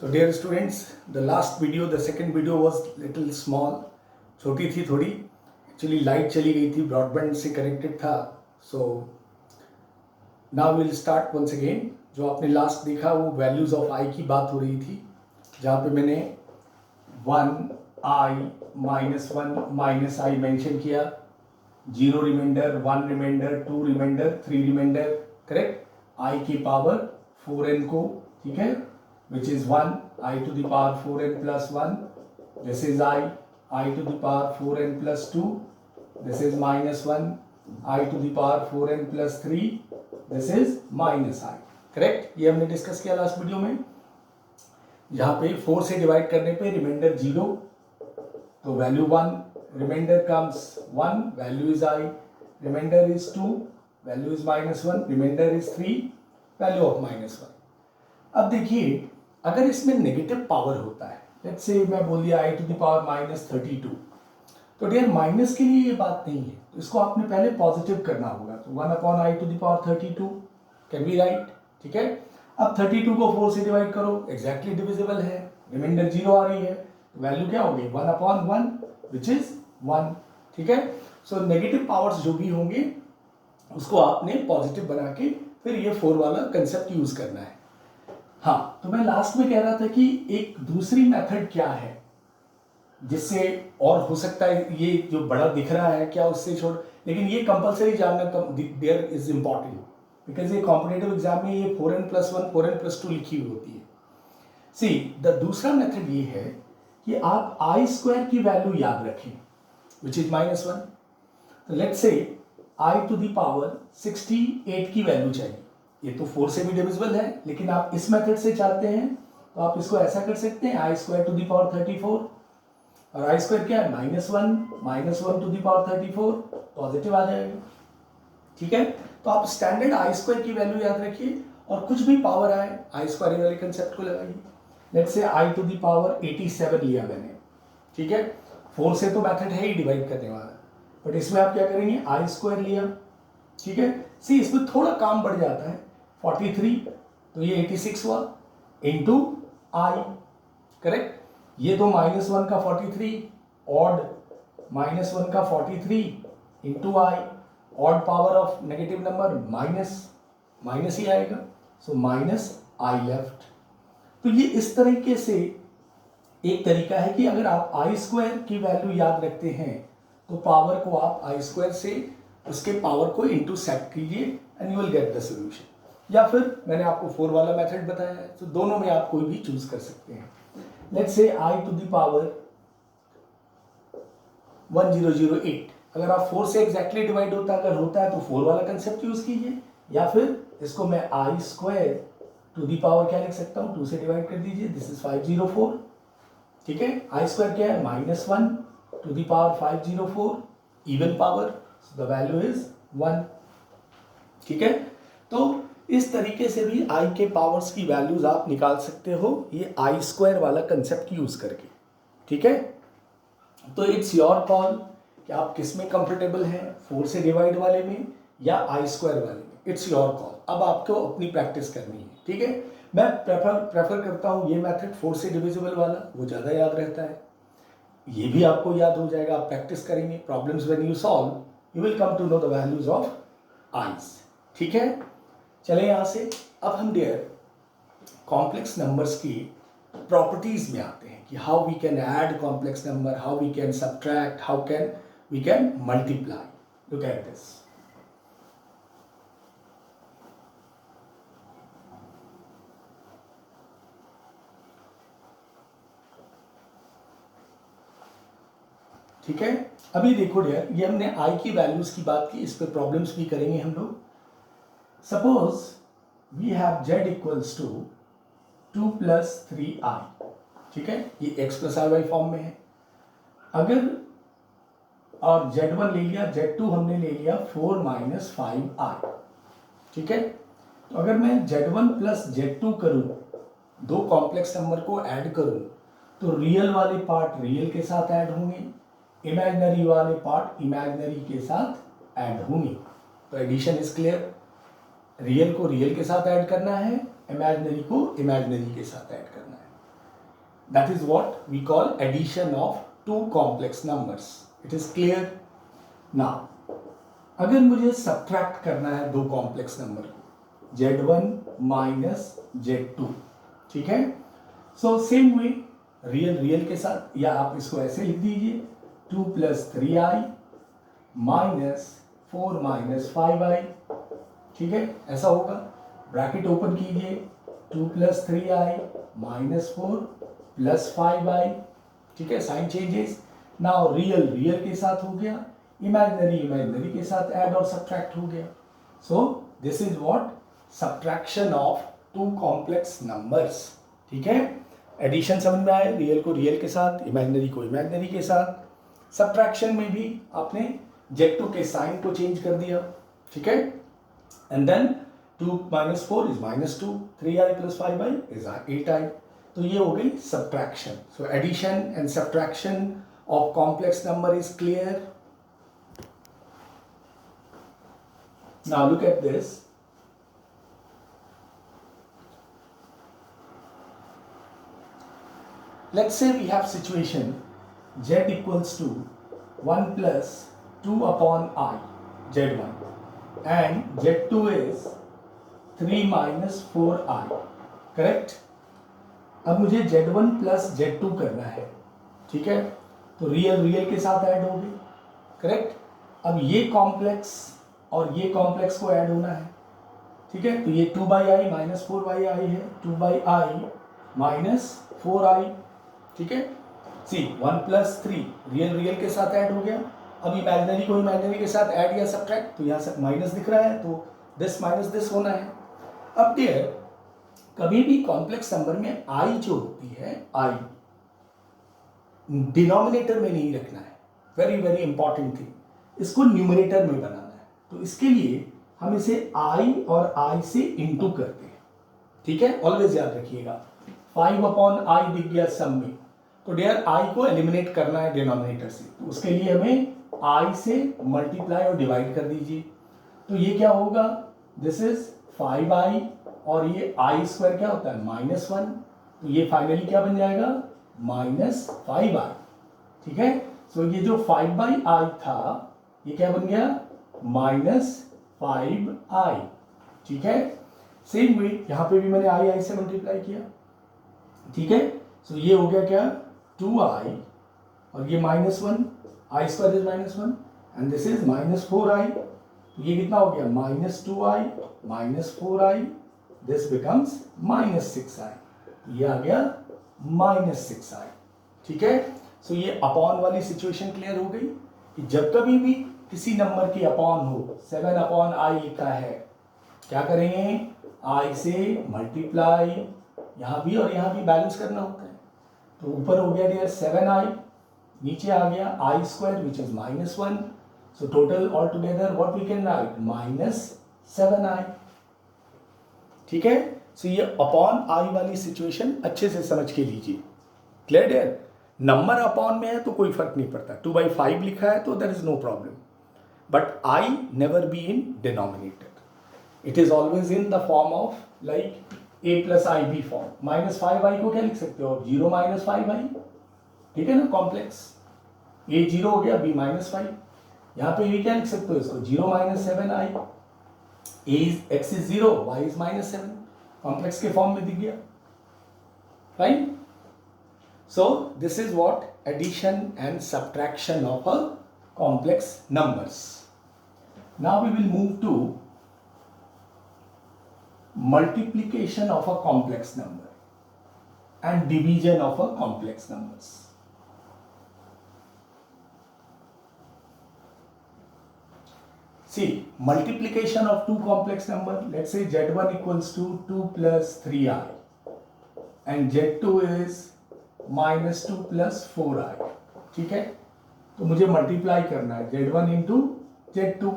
So dear students, the last video, the second video was little small, छोटी थी थोड़ी. Actually light चली गई थी, ब्रॉडबैंड से कनेक्टेड था. So now we'll start once again. जो आपने लास्ट देखा वो वैल्यूज ऑफ आई की बात हो रही थी, जहाँ पे मैंने 1i -1 माइनस आई मेंशन किया, 0 reminder, 1 reminder, 2 reminder, 3 reminder, correct. I की पावर 4n को, ठीक है, which is 1 I to the power 4n plus 1. This is I to the power 4n plus 2. This is minus 1 I to the power 4n plus 3. This is minus I. Correct. ये हमने discuss किया last video में. यहाँ पे 4 से divide करने पे reminder 0 तो value 1, reminder comes 1, value is I, reminder is 2, value is -1, reminder is 3, value of -1. अब देखिए, अगर इसमें नेगेटिव पावर होता है, लेट्स से मैं बोल दिया आई टू द पावर -32, तो डियर माइनस के लिए ये बात नहीं है, तो इसको आपने पहले पॉजिटिव करना होगा. तो 1/i to the power 32 can be right, ठीक है. अब 32 को 4 से डिवाइड करो, एग्जैक्टली डिविजिबल है, रिमाइंडर 0 आ रही है, तो वैल्यू क्या होगी 1/1 विच इज 1, ठीक है. सो नेगेटिव पावर्स जो भी होंगे उसको आपने पॉजिटिव बना के फिर ये 4 वाला कंसेप्ट यूज करना है. हाँ, तो मैं लास्ट में कह रहा था कि एक दूसरी मेथड क्या है जिससे और हो सकता है ये जो बड़ा दिख रहा है क्या उससे छोड़, लेकिन ये कंपलसरी जानना देयर इज इंपॉर्टेंट बिकॉज ये कॉम्पिटिटिव एग्जाम में ये 4n+1 4n+2 लिखी हुई होती है. सी द दूसरा मेथड ये है कि आप I² की वैल्यू याद रखें विच इज -1. तो let's say I to the power 68 की वैल्यू चाहिए. ये तो 4 से भी डिविजिबल है, लेकिन आप इस मेथड से चाहते हैं तो आप इसको ऐसा कर सकते हैं I² to the power 34, और I² क्या है -1 to the power 34, पॉजिटिव आ जाएगा, ठीक है. तो आप स्टैंडर्ड I² की वैल्यू याद रखिए और कुछ भी पावर आए I² वाले कंसेप्ट को लगाइए. Let's say I to the power 87 लिया मैंने, ठीक है. 4 से तो मेथड है ही डिवाइड करने वाला, बट इसमें आप क्या करेंगे I² लिया, ठीक है. सी इसमें थोड़ा काम बढ़ जाता है, 43 तो ये 86 हुआ इंटू आई, करेक्ट. ये तो -1 का 43, ऑड -1 का 43 into I, odd power of negative number minus ही आएगा, सो -i लेफ्ट. तो ये इस तरीके से एक तरीका है कि अगर आप I² की वैल्यू याद रखते हैं तो पावर को आप I² से उसके पावर को इंटू सेट कीजिए and you will get the solution. या फिर मैंने आपको 4 वाला मेथड बताया है, तो दोनों में आप कोई भी चूज कर सकते हैं. Let's say I to the power 1008, अगर आप 4 से एग्जैक्टली डिवाइड अगर होता है तो 4 वाला कंसेप्ट यूज कीजिए, या फिर इसको मैं I² to the power क्या लिख सकता हूँ 2 से डिवाइड कर दीजिए, दिस इज 504, ठीक है. I² क्या है -1 to the power 504, even power, so the value is 1, ठीक है. तो इस तरीके से भी I के पावर्स की वैल्यूज आप निकाल सकते हो ये I² वाला कंसेप्ट यूज करके, ठीक है. तो इट्स योर कॉल कि आप किस में कंफर्टेबल हैं, 4 से डिवाइड वाले में या I² वाले में, इट्स योर कॉल. अब आपको अपनी प्रैक्टिस करनी है, ठीक है. मैं प्रेफर करता हूँ ये मेथड 4 से डिविजिबल वाला, वो ज़्यादा याद रहता है. ये भी आपको याद हो जाएगा, आप प्रैक्टिस करेंगे. Problems when you solve you will come to know the values of i's, ठीक है. चले यहाँ से अब हम डियर कॉम्प्लेक्स नंबर्स की प्रॉपर्टीज में आते हैं कि how we can add complex number, how we can subtract, how can we can multiply. Look at this. ठीक है. अभी देखो डियर, ये हमने आई की वैल्यूज की बात की, इस पे प्रॉब्लम्स भी करेंगे हम लोग. Suppose we have z equals to 2 + 3i, ठीक है. ये x + i फॉर्म में है. अगर और z1 ले लिया, z2 हमने ले लिया 4 - 5i, ठीक है. तो अगर मैं z1 + z2 करूं, दो कॉम्प्लेक्स नंबर को ऐड करूं, तो रियल वाले पार्ट रियल के साथ ऐड होंगे, इमेजिनरी वाले पार्ट इमेजिनरी के साथ ऐड होंगे. तो एडिशन इज क्लियर. रियल को रियल के साथ ऐड करना है, इमेजिनरी को इमेजिनरी के साथ ऐड करना है. That is what we call addition of two complex numbers. It is clear? Now, अगर मुझे सब्ट्रैक्ट करना है दो कॉम्प्लेक्स नंबर को, Z1 माइनस Z2, ठीक है? सो सेम वे रियल के साथ, या आप इसको ऐसे लिख दीजिए 2 + 3i माइनस 4 - 5i, ठीक है? ऐसा होगा, ब्रैकेट ओपन कीजिए 2 + 3i माइनस 4 + 5i, ठीक है? Sign changes. नाउ रियल के साथ हो गया, इमेजिनरी के साथ ऐड और सब्ट्रैक्ट हो गया. So this is what subtraction of two complex numbers. ठीक है, एडिशन समझ में आया, रियल को रियल के साथ, इमेजिनरी को इमेजिनरी के साथ. सब्ट्रैक्शन में भी आपने Z2 के साइन को चेंज कर दिया. ठीक है, and then 2 - 4 is -2, 3i + 5i is 8i. तो ये हो गई subtraction. So addition and subtraction of complex number is clear. Now look at this. Let's say we have situation z equals to 1 + 2 upon I, Z1, and Z2 is 3 - 4i. Correct. अब मुझे Z1 + Z2 करना है. ठीक है, तो real के साथ add हो गई. करेक्ट. अब ये कॉम्प्लेक्स और ये कॉम्प्लेक्स को ऐड होना है. ठीक है, तो ये 2/i - 4/i है, 2/i - 4i. ठीक है, सी 1 + 3 रियल के साथ ऐड हो गया. अब इमेजिनरी को इमेजिनरी के साथ ऐड या सब्ट्रैक्ट, तो यहाँ से माइनस दिख रहा है, तो दिस माइनस दिस होना है. अब डियर, कभी भी कॉम्प्लेक्स नंबर में आई जो होती है, आई डिनोमिनेटर में नहीं रखना है. वेरी इंपॉर्टेंट थिंग, इसको न्यूमरेटर में बनाना है. तो इसके लिए हम इसे i और i से इंटू करते हैं. ठीक है, ऑलवेज याद रखिएगा. 5/i दिख गया सम में, तो डियर i को एलिमिनेट करना है डिनोमिनेटर से, तो उसके लिए हमें i से मल्टीप्लाई और डिवाइड कर दीजिए. तो ये क्या होगा, दिस इज 5i और ये i² क्या होता है -1, तो ये फाइनली क्या बन जाएगा -5i. ठीक है, सो ये जो 5/i था ये क्या बन गया -5i. ठीक है, सेम वे यहां पे भी मैंने i से मल्टीप्लाई किया. ठीक है, सो ये हो गया क्या 2i और ये -1, i² is -1 and this is -4i. ये कितना हो गया -2i - 4i, this becomes -6i. ये आ गया -6i. ठीक है, सो ये अपॉन वाली सिचुएशन क्लियर हो गई कि जब कभी भी किसी नंबर की अपॉन हो, 7/i लिखा है, क्या करेंगे, i से मल्टीप्लाई, यहां भी और यहां भी बैलेंस करना होता है. तो ऊपर हो गया डियर 7i, नीचे आ गया i² which is -1, so total all together what we can write -7i. ठीक है, सो ये अपॉन i वाली सिचुएशन अच्छे से समझ के लीजिए. क्लियर डियर, नंबर अपॉन में है तो कोई फर्क नहीं पड़ता. 2/5 लिखा है तो there is no problem, but I never be in denominator. It is always in the form of like a + ib form. -5i को क्या लिख सकते हो, 0 - 5i. ठीक है ना, कॉम्प्लेक्स a 0 हो गया, b -5. यहाँ पे ये क्या लिख सकते हो इसको, 0 - 7i. x is 0, y is -7. Complex के फॉर्म में दिख गया. Right. So this is what addition and subtraction of a complex numbers. Now we will move to multiplication of a complex number and division of a complex numbers. See, multiplication of two complex number, let's say Z1 equals to 2 + 3i and Z2 is -2 + 4i. ठीक है, तो मुझे multiply करना है Z1 into Z2.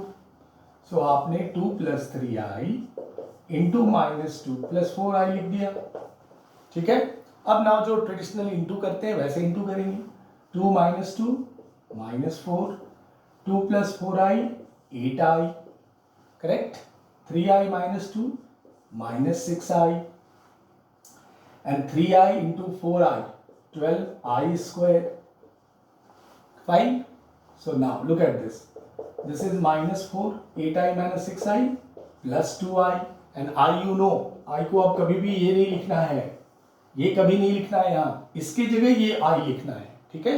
सो आपने 2 + 3i into -2 + 4i लिख दिया. ठीक है, अब ना जो ट्रेडिशनल इंटू करते हैं वैसे इंटू करेंगे. 2 - 2 -4, 2 + 4i 8i. Correct. 3i - 2 -6i and 3i into 4i 12i square. Fine. So now look at this. This is minus 4, 8i minus 6i plus 2i. And I you know, I को अब कभी भी ये नहीं लिखना है, ये कभी नहीं लिखना है यहाँ, इसकी जगह ये i लिखना है, ठीक है.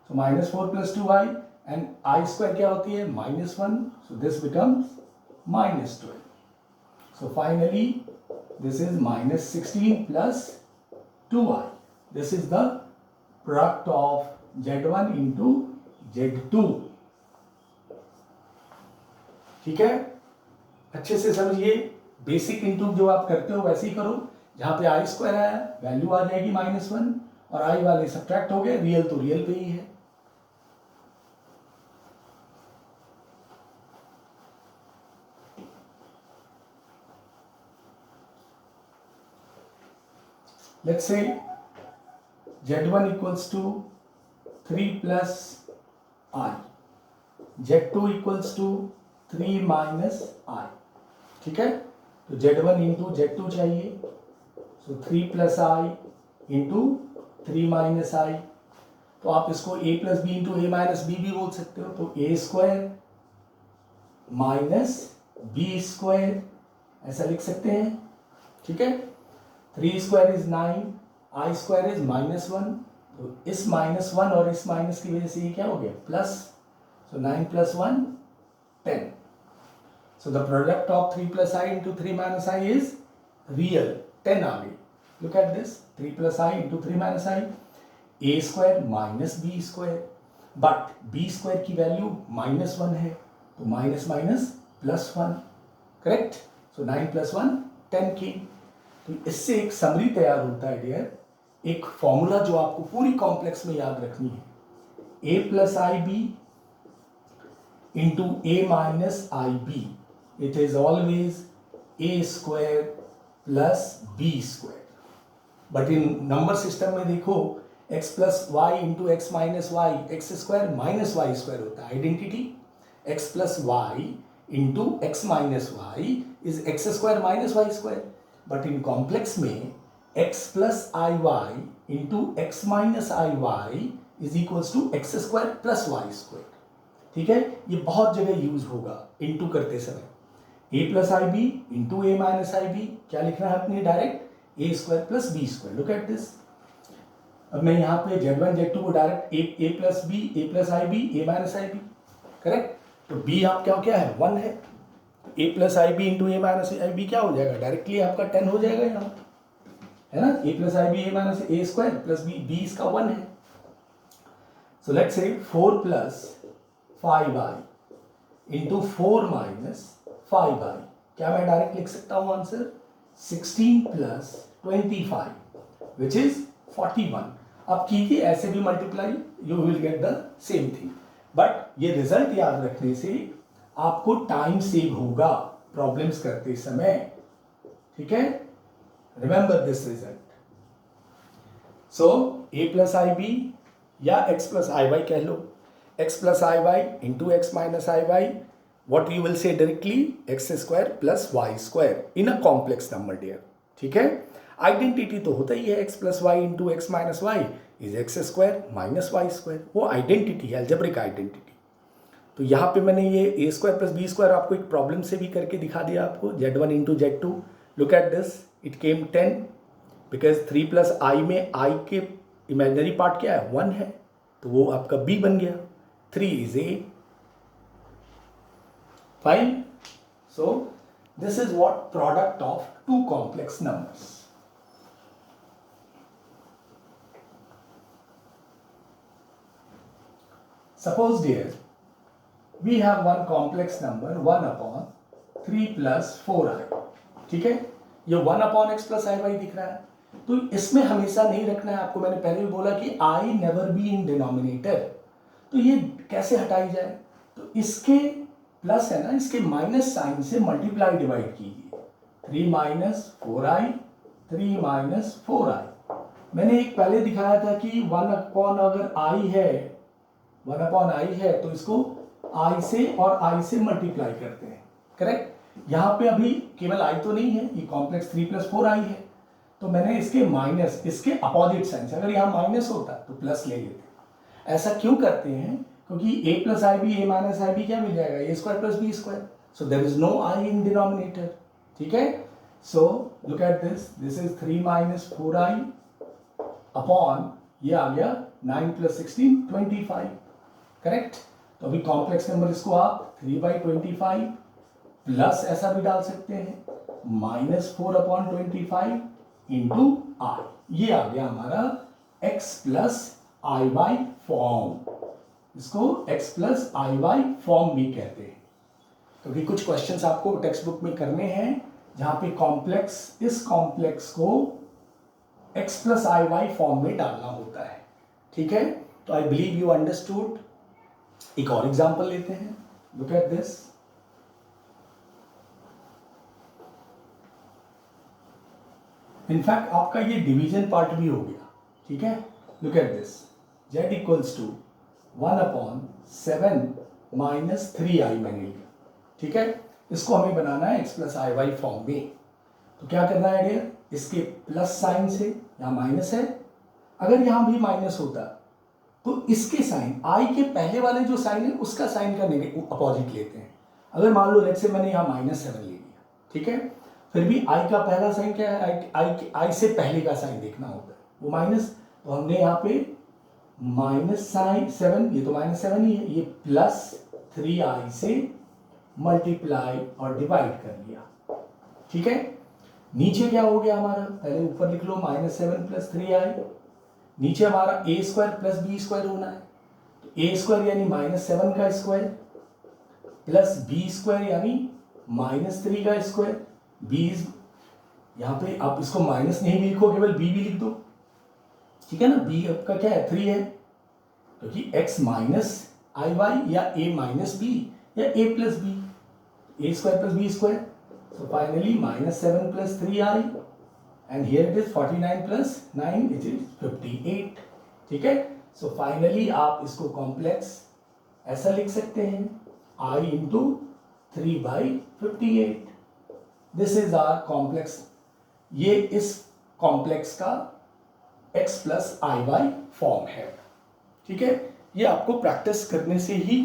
So minus 4 plus 2i and I square क्या होती है? minus 1. So this becomes minus 12. So finally this is minus 16 plus 2i. This is the product of Z1 into Z2. ठीक है, अच्छे से समझिए. बेसिक इंटू जो आप करते हो वैसे ही करो. जहां पे आई स्क्वायर आया वैल्यू आ जाएगी -1 और आई वाले सब्ट्रैक्ट हो गए. रियल तो रियल पे ही है. Let's say Z1 equals to 3 plus i, Z2 equals to 3 minus i. ठीक है, तो Z1 इंटू Z2 चाहिए. So 3 plus i into 3 minus i. तो आप इसको a plus b into a minus b भी बोल सकते हो. तो a square minus b square ऐसा लिख सकते हैं. ठीक है, 3 square is 9, i square is -1. तो इस -1 और इस माइनस की वजह से ये क्या हो गया? Plus. So 9 plus 1 10. So the product of 3 plus I into 3 minus I is real. 10 आ गई. Look at this. 3 plus I into 3 minus I. A square minus B square. But B square की value -1 है. तो minus minus plus 1. Correct. सो 9 plus 1 10 की. तो इससे एक summary तैयार होता है डियर. एक फॉर्मूला जो आपको पूरी कॉम्प्लेक्स में याद रखनी है. A plus IB into A minus IB. It is always a square plus b square. But in number system में देखो x plus y into x minus y, x square minus y square होता है. Identity x plus y into x minus y is x square minus y square. But in complex में x plus iy into x minus iy is equals to x square plus y square. ठीक है, ये बहुत जगह use होगा into करते समय. a plus I b into a minus I B क्या लिखना है अपने? Direct a square plus B square. Look at this. अब मैं यहाँ पे Z1 Z2 को direct a plus b, a plus I b, a minus I b. Correct. तो b आपका क्या है? 1 है. a plus I b into a minus I B क्या हो जाएगा? डायरेक्टली आपका 10 हो जाएगा यहाँ, है ना. a plus I B A minus a square plus b, b इसका 1 है. So let's say 4 plus 5i into 4 minus 5i. क्या मैं डायरेक्ट लिख सकता हूं आंसर? 16 plus 25 which is 41. अब कीजिए ऐसे भी multiply, you will get the same thing. But ये रिजल्ट याद रखने से आपको टाइम सेव होगा प्रॉब्लम्स करते समय. ठीक है, remember this result. So a plus I b या x प्लस आई वाई कह लो. x plus i y into x minus i y. What you will say directly? x square plus y square in a complex number dear. ठीक है, identity तो होता ही है. x plus y into x minus y is x square minus y square. वो identity है, algebraic identity. तो यहाँ पे मैंने ये a square plus b square आपको एक प्रॉब्लम से भी करके दिखा दिया आपको. Z1 into Z2. Look at this. It came 10 because 3 plus i में i के इमेजिनरी पार्ट क्या है? 1 है. तो वो आपका b बन गया. 3 is a. Fine. So this is what product of two complex numbers. Suppose dear, we have one complex number 1 upon 3 plus 4i. ठीक है, ये 1 upon x plus iy दिख रहा है. तो इसमें हमेशा नहीं रखना है आपको. मैंने पहले भी बोला कि i never be in denominator. तो ये कैसे हटाई जाए? तो इसके प्लस है ना, इसके माइनस साइन से मल्टीप्लाई डिवाइड कीजिए. 3 माइनस 4i, 3 माइनस 4i. मैंने एक पहले दिखाया था कि 1 अपॉन अगर i है, 1 अपॉन i है तो इसको i से और i से मल्टीप्लाई करते हैं. करेक्ट. यहाँ पे अभी केवल i तो नहीं है, ये कॉम्प्लेक्स 3 प्लस 4i है. तो मैंने इसके माइनस, इसके अपोजिट साइन से, अगर यहाँ माइनस होता तो प्लस ले लेते। ऐसा क्यों करते हैं? क्योंकि a plus I B, A minus I B क्या मिल जाएगा? A square plus B square. So there is no I in denominator. ठीक है, so look at this is 3 minus 4i upon ये आ गया 9 प्लस 16 25। करेक्ट। तो अभी कॉम्प्लेक्स नंबर इसको आप 3/25 प्लस ऐसा भी डाल सकते हैं -4/25 इंटू आई। ये आ गया हमारा x plus i y form. इसको x plus i y form भी कहते हैं, क्योंकि कुछ क्वेश्चंस आपको टेक्स्ट बुक में करने हैं जहां पे कॉम्प्लेक्स, इस कॉम्प्लेक्स को x plus i y form में डालना होता है। ठीक है, तो आई बिलीव यू अंडरस्टूड। एक और एग्जांपल लेते हैं, लुक एट दिस। इनफैक्ट आपका ये डिवीजन पार्ट भी हो गया। ठीक है, look at this, z equals to 1/7 minus 3i मैंने लिया। ठीक है, इसको हमें बनाना है x plus i y form में। तो क्या करना है डियर, इसके प्लस साइन से, यहाँ माइनस है, अगर यहाँ भी माइनस होता तो इसके साइन, i के पहले वाले जो साइन है उसका साइन का नेगेटिव अपोजिट लेते हैं। अगर मान लो लेट्स से मैंने यहाँ -7 ले लिया, ठीक है, फिर भी i का पहला साइन क्या है? i से पहले का साइन देखना होता है, वो माइनस। तो हमने यहाँ पे -7, ये तो -7 ही है, ये +3i से मल्टीप्लाई और डिवाइड कर लिया। ठीक है, नीचे क्या हो गया हमारा? पहले ऊपर लिख लो -7 + 3i, नीचे हमारा a square plus b square होना है। तो a स्क्वायर यानी -7 का स्क्वायर प्लस b स्क्वायर यानी -3 का स्क्वायर। b यहाँ पे आप इसको माइनस नहीं भी लिखो, केवल b भी लिख दो। ठीक है ना, b आपका क्या है? 3 है, क्योंकि x माइनस आई वाई या a माइनस बी या a plus b, a square plus b square. So finally -7 + 3i and here it is 49 + 9 which is 58। ठीक है, so finally आप इसको कॉम्प्लेक्स ऐसा लिख सकते हैं i into 3/58। This is our complex. ये इस कॉम्प्लेक्स का x plus i y form है। ठीक है, ये आपको प्रैक्टिस करने से ही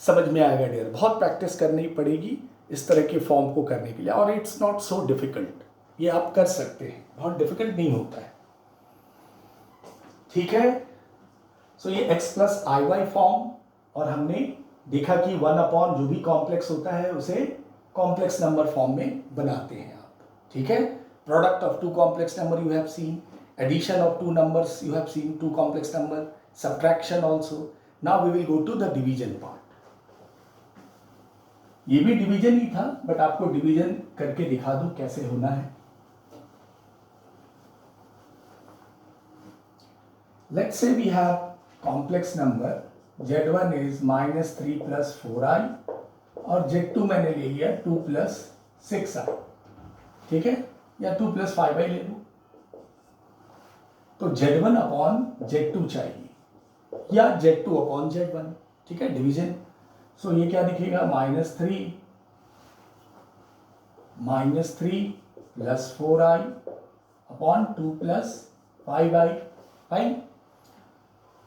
समझ में आएगा डियर, बहुत प्रैक्टिस करनी पड़ेगी इस तरह के फॉर्म को करने के लिए, और इट्स नॉट सो डिफिकल्ट, ये आप कर सकते हैं, बहुत डिफिकल्ट नहीं होता है। ठीक है, सो ये x plus i y form, और हमने देखा कि 1 जो भी कॉम्प्लेक्स होता है उसे कॉम्प्लेक्स नंबर फॉर्म में बनाते हैं आप। ठीक है, product of 2 complex number you have seen, addition of 2 numbers you have seen, 2 complex number, subtraction also. Now we will go to the division part. ये भी डिवीजन ही था, बट आपको डिवीजन करके दिखा दूं कैसे होना है। Let's say we have complex number z1 is -3 + 4i और z2 मैंने ले लिया 2 + 6i। ठीक है, या 2 + 5i ले लूं। तो z1 अपॉन z2 चाहिए या z2 अपॉन z1। ठीक है, डिवीजन। सो ये क्या दिखेगा? -3 + 4i अपॉन 2 + 5i। फाइन,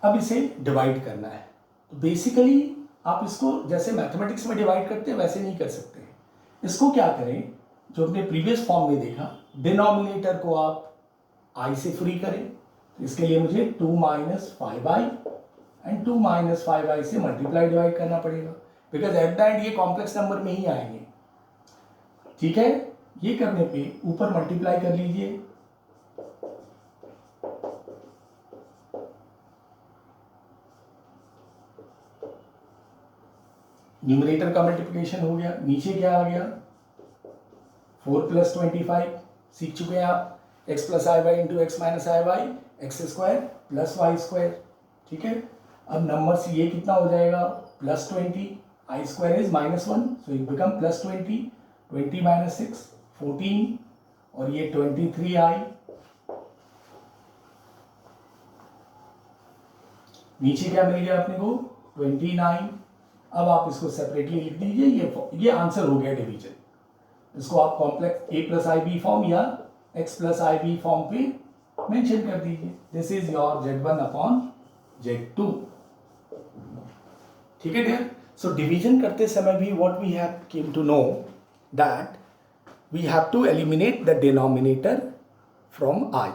अब इसे डिवाइड करना है। तो बेसिकली आप इसको जैसे मैथमेटिक्स में डिवाइड करते हैं वैसे नहीं कर सकते हैं। इसको क्या करें, जो अपने प्रीवियस फॉर्म में देखा, डिनोमिनेटर को आप i से फ्री करें। तो इसके लिए मुझे 2 - 5i एंड 2 - 5i से मल्टीप्लाई डिवाइड करना पड़ेगा, बिकॉज एट द एंड ये कॉम्प्लेक्स नंबर में ही आएंगे। ठीक है, ये करने पे ऊपर मल्टीप्लाई कर लीजिए, न्यूमरेटर का मल्टीप्लिकेशन हो गया, नीचे क्या आ गया? 4 + 25 सीख चुके हैं आप, x plus i y into x minus i Y, x² + y²। ठीक है, अब नंबर्स ये कितना हो जाएगा? +20, i² is -1, so it become +20, 20 - 6 14, और ये 23i, नीचे क्या मिल गया अपने को? 29। अब आप इसको सेपरेटली लिख दीजिए, ये आंसर हो गया डिवीजन। इसको आप कॉम्प्लेक्स a + ib फॉर्म या x प्लस आई बी फॉर्म पे मेंशन कर दीजिए. This is your z1 upon z2. ठीक है डियर. सो डिवीजन करते समय भी what we have came to know that we have to eliminate the denominator from i,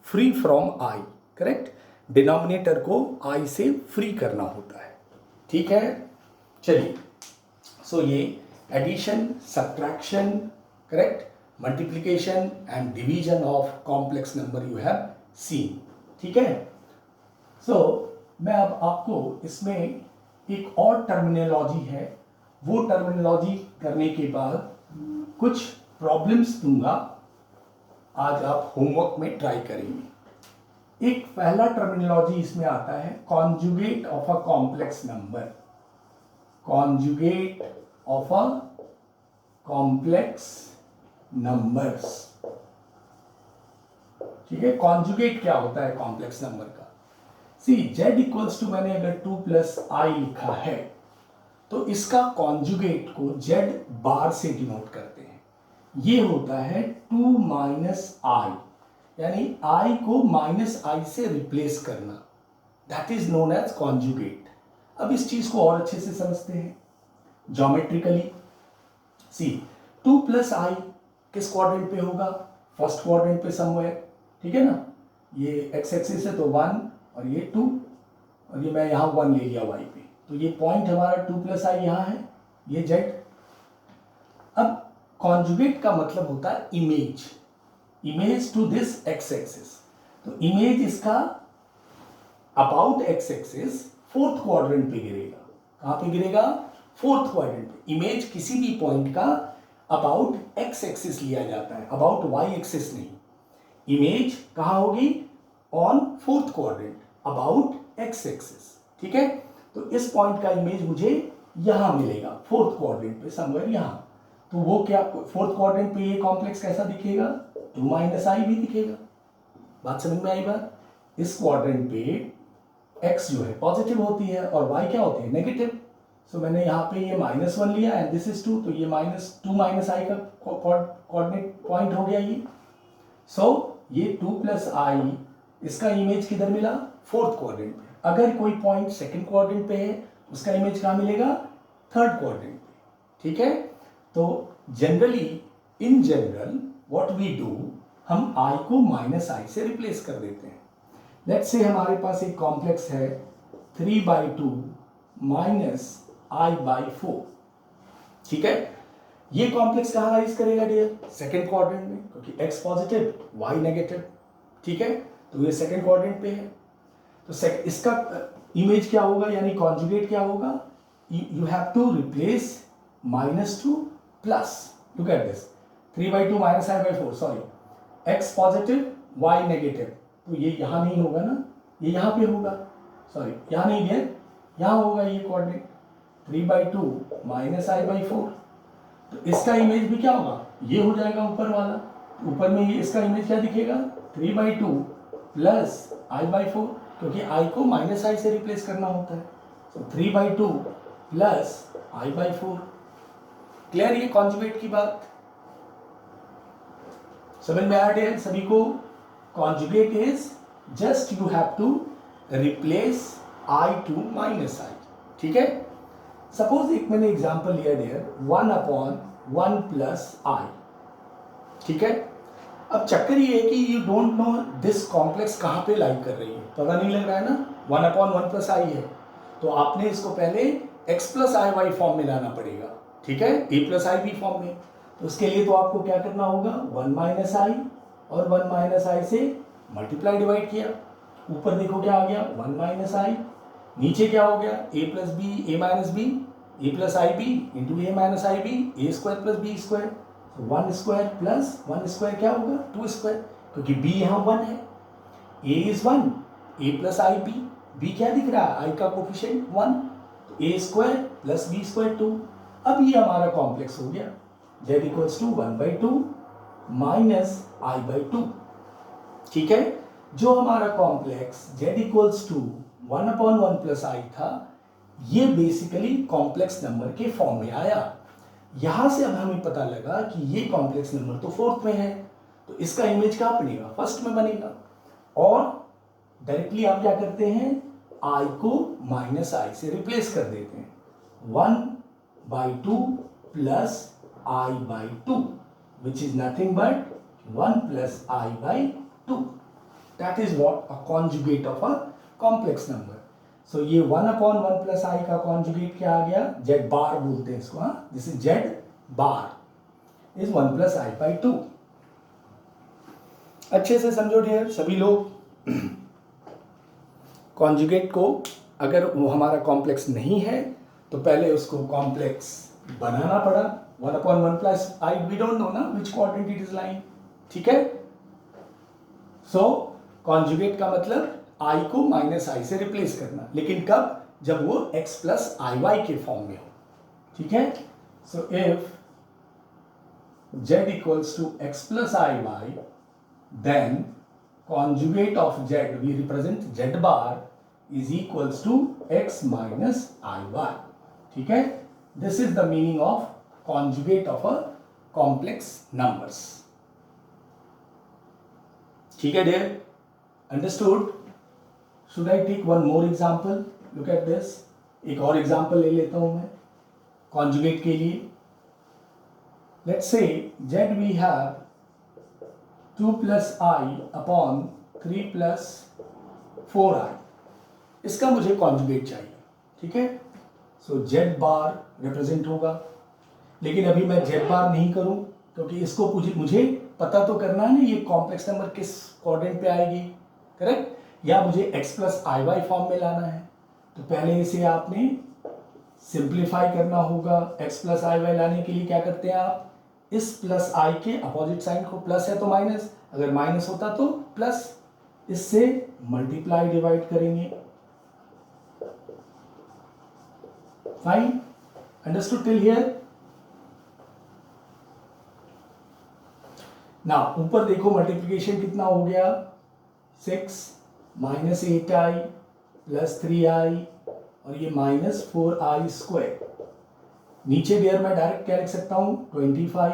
free from i. Correct. Denominator को i से free करना होता है. ठीक है. चलिए. सो ये addition, subtraction, correct, multiplication and division of complex number you have scene. ठीक है. सो मैं अब आपको इसमें एक और टर्मिनोलॉजी है, वो टर्मिनोलॉजी करने के बाद कुछ प्रॉब्लम्स दूंगा, आज आप होमवर्क में ट्राई करेंगे. एक पहला टर्मिनोलॉजी इसमें आता है conjugate of a complex number. Conjugate of a complex numbers. ठीक है. कॉन्जुगेट क्या होता है कॉम्प्लेक्स नंबर का? सी z इक्वल्स टू, मैंने अगर 2 प्लस आई लिखा है तो इसका कॉन्जुगेट को z बार से डिनोट करते हैं. ये होता है 2 माइनस आई, यानी i को माइनस आई से रिप्लेस करना. That is known as conjugate. अब इस चीज को और अच्छे से समझते हैं ज्योमेट्रिकली. सी 2 प्लस आई किस क्वाड्रेंट पे होगा? फर्स्ट क्वाड्रेंट पे समवेयर. ठीक है ना. ये एक्स एक्सिस है तो 1 और ये 2 और ये मैं यहाँ 1 ले लिया y पे, तो ये पॉइंट हमारा 2 प्लस आई यहाँ है, ये z. अब कॉन्जुगेट का मतलब होता है image, image to this x axis. तो इमेज इसका about x axis fourth quadrant पे गिरेगा. कहाँ पे गिरेगा? फोर्थ क्वाड्रेंट पे. इमेज किसी भी पॉइंट का अबाउट एक्स एक्सिस लिया जाता है, अबाउट वाई एक्सिस नहीं. इमेज कहाँ होगी? On fourth quadrant, about x axis. ठीक है. तो इस पॉइंट का इमेज मुझे यहां मिलेगा, फोर्थ क्वाड्रेंट पे समवेयर यहां. तो वो क्या, फोर्थ क्वाड्रेंट पे ये कॉम्प्लेक्स कैसा दिखेगा? 2 माइनस आई भी दिखेगा. बात समझ में आई बात? इस क्वाड्रेंट पे x जो है पॉजिटिव होती है और y क्या होती है? नेगेटिव. सो मैंने यहाँ पे ये -1 लिया एंड दिस इज 2, तो ये -2 माइनस आई का कोऑर्डिनेट पॉइंट हो गया ये. सो ये 2 प्लस आई, इसका इमेज किधर मिला? फोर्थ क्वाड्रेंट पे. अगर कोई पॉइंट सेकंड क्वाड्रेंट पे है उसका इमेज कहाँ मिलेगा? थर्ड क्वाड्रेंट पे. ठीक है. तो generally, in general what we do, हम i को माइनस आई से रिप्लेस कर देते हैं. लेट्स से हमारे पास एक कॉम्प्लेक्स है 3/2 माइनस i/4. ठीक है. ये कॉम्प्लेक्स कहाँ राइज करेगा डियर? सेकंड क्वाड्रेंट में, क्योंकि x पॉजिटिव y नेगेटिव. ठीक है. तो ये सेकंड क्वाड्रेंट पे है. तो इसका इमेज क्या होगा, यानी कॉन्जुगेट क्या होगा? You have to replace -2 plus. Look at this, 3/2 minus i/4. Sorry, x positive y negative. तो ये यहां नहीं होगा ना, ये यहां पे होगा. सॉरी, यहां नहीं डियर, यहां होगा ये कोऑर्डिनेट 3/2 माइनस i/4. तो इसका इमेज भी क्या होगा? ये हो जाएगा ऊपर वाला. ऊपर में ये इसका इमेज क्या दिखेगा? 3/2 प्लस i/4, क्योंकि i को माइनस आई से रिप्लेस करना होता है. तो 3/2 प्लस i/4. क्लियर ये कॉन्जुगेट की बात? समझ में आया डियर सभी को? Conjugate is just you have to replace i to minus I. ठीक है. सपोज एक मैंने एग्जांपल लिया डियर 1/1 प्लस आई. ठीक है. अब चक्कर ये है कि you don't know this complex कहाँ पे लाई कर रही है, पता नहीं लग रहा है ना. 1/1 प्लस आई है, तो आपने इसको पहले x plus i y form में लाना पड़ेगा. ठीक है. a plus I b form में. तो उसके लिए तो आपको क्या करना होगा? 1 माइनस आई और 1 माइनस आई से मल्टीप्लाई डिवाइड किया. ऊपर देखो क्या आ गया? 1 माइनस आई. नीचे क्या हो गया? a plus b, a minus b, a plus I b into a minus I B, a square plus B square. 1 square plus 1 square क्या होगा? 2 स्क्वायर, क्योंकि b यहाँ 1 है. a is 1, a plus I b, b क्या दिख रहा है? i का कोफिशिएंट 1, तो a square plus b square 2. अब ये हमारा कॉम्प्लेक्स हो गया z equals to 1/2 minus i/2. ठीक है. जो हमारा complex z equals to 1/1 plus I था, ये बेसिकली कॉम्प्लेक्स नंबर के फॉर्म में आया. यहां से अब हमें पता लगा कि ये कॉम्प्लेक्स नंबर तो फोर्थ में है, तो इसका इमेज कहाँ बनेगा, फर्स्ट में बनेगा। और डायरेक्टली आप क्या करते हैं, I को माइनस आई से रिप्लेस कर देते हैं, 1/2 plus I/2 which is nothing but 1 plus I/2. That is what a conjugate of a complex number. So ये 1/1 plus I का conjugate क्या आ गया, Z bar बोलते हैं इसको, हाँ, this is Z bar is 1 plus I/2. अच्छे से समझो डियर सभी लोग। कॉन्जुगेट को अगर वो हमारा कॉम्प्लेक्स नहीं है तो पहले उसको कॉम्प्लेक्स बनाना पड़ा, 1/1 plus I, we don't know ना which quadrant it is lying, ठीक है। सो कॉन्जुगेट का मतलब I को माइनस आई से रिप्लेस करना, लेकिन कब, जब वो x प्लस आई वाई के फॉर्म में हो, ठीक है। So if z equals to x plus i y, then conjugate of z, we represent z bar is equals to x minus iy, ठीक है। This is the meaning of conjugate of a complex numbers, ठीक है dear, understood? Should I take one more example? Look at this, एक और example ले लेता हूं मैं conjugate के लिए। Let's say z we have 2 plus I upon 3 plus 4I, इसका मुझे कॉन्जुगेट चाहिए, ठीक है। सो Z बार रिप्रेजेंट होगा, लेकिन अभी मैं Z बार नहीं करूं क्योंकि इसको मुझे पता तो करना है ना ये कॉम्प्लेक्स नंबर किस क्वाड्रेंट पे आएगी, करेक्ट, या मुझे x plus i y form में लाना है। तो पहले इसे आपने सिंप्लीफाई करना होगा। x प्लस आई वाई लाने के लिए क्या करते हैं आप, इस प्लस आई के अपोजिट साइन को, प्लस है तो माइनस, अगर माइनस होता तो प्लस, इससे मल्टीप्लाई डिवाइड करेंगे। Fine, understood till here? ना ऊपर देखो मल्टीप्लिकेशन कितना हो गया, 6 माइनस 8i प्लस 3i और ये माइनस 4i स्क्वायर। नीचे देयर मैं डायरेक्ट क्या लिख सकता हूं, 25,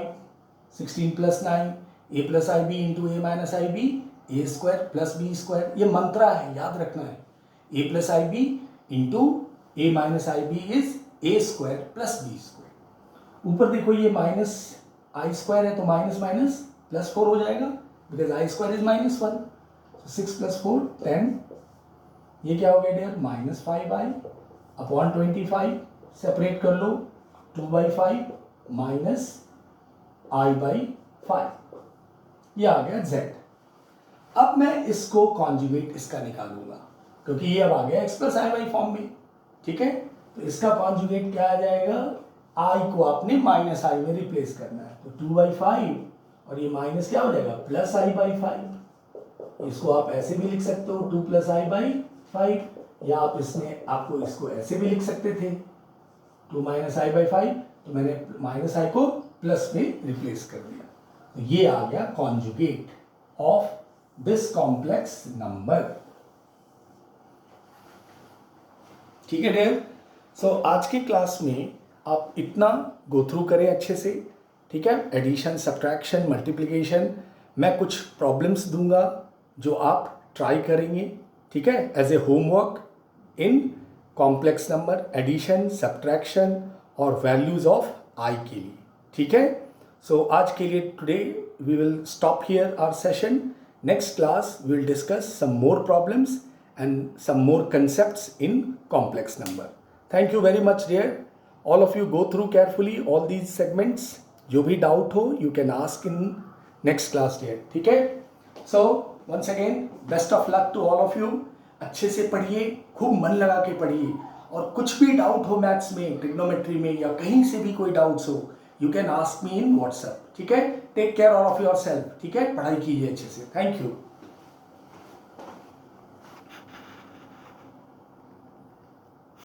16 plus 9 a plus I b into a minus I B, a square plus B square. ये मंत्रा है, याद रखना है, a plus I b into a minus I b is a square plus B square. ऊपर देखो ये माइनस आई square है तो माइनस माइनस प्लस 4 हो जाएगा, because I square is -1। 6 plus 4 10, ये क्या हो गया डियर, -5i अपॉन 25, सेपरेट कर लो, 2/5 माइनस i/5, ये आ गया z। अब मैं इसको कॉन्जुगेट इसका निकालूंगा क्योंकि ये अब आ गया x plus i y form में, ठीक है। तो इसका कॉन्जुगेट क्या आ जाएगा, i को आपने माइनस आई में रिप्लेस करना है, तो 2/5 और ये माइनस क्या हो जाएगा, प्लस i/5। इसको आप ऐसे भी लिख सकते हो 2 प्लस i/5, या आप आपको इसको ऐसे भी लिख सकते थे 2 माइनस i/5, तो मैंने माइनस आई को प्लस में रिप्लेस कर दिया। तो ये आ गया conjugate of this complex number, ठीक है डियर। सो आज की क्लास में आप इतना गो थ्रू करें अच्छे से, ठीक है। एडिशन, सब्ट्रैक्शन, मल्टीप्लिकेशन, मैं कुछ प्रॉब्लम्स दूंगा जो आप ट्राई करेंगे, ठीक है, as a homework in complex number, addition, subtraction और वैल्यूज ऑफ आई के लिए, ठीक है। सो आज के लिए today we will stop here our session. Next class we will discuss some more problems and some more concepts in complex number. Thank you very much dear. All of you go through carefully all these segments. जो भी doubt हो you can ask in next class dear, ठीक है। So once again best of luck to all of you. अच्छे से पढ़िए, खूब मन लगा के पढ़िए, और कुछ भी डाउट हो मैथ्स में, ट्रिग्नोमेट्री में, या कहीं से भी कोई डाउट्स हो you can ask me in WhatsApp, ठीक है। Take care all of yourself, ठीक है। पढ़ाई कीजिए अच्छे से। Thank you.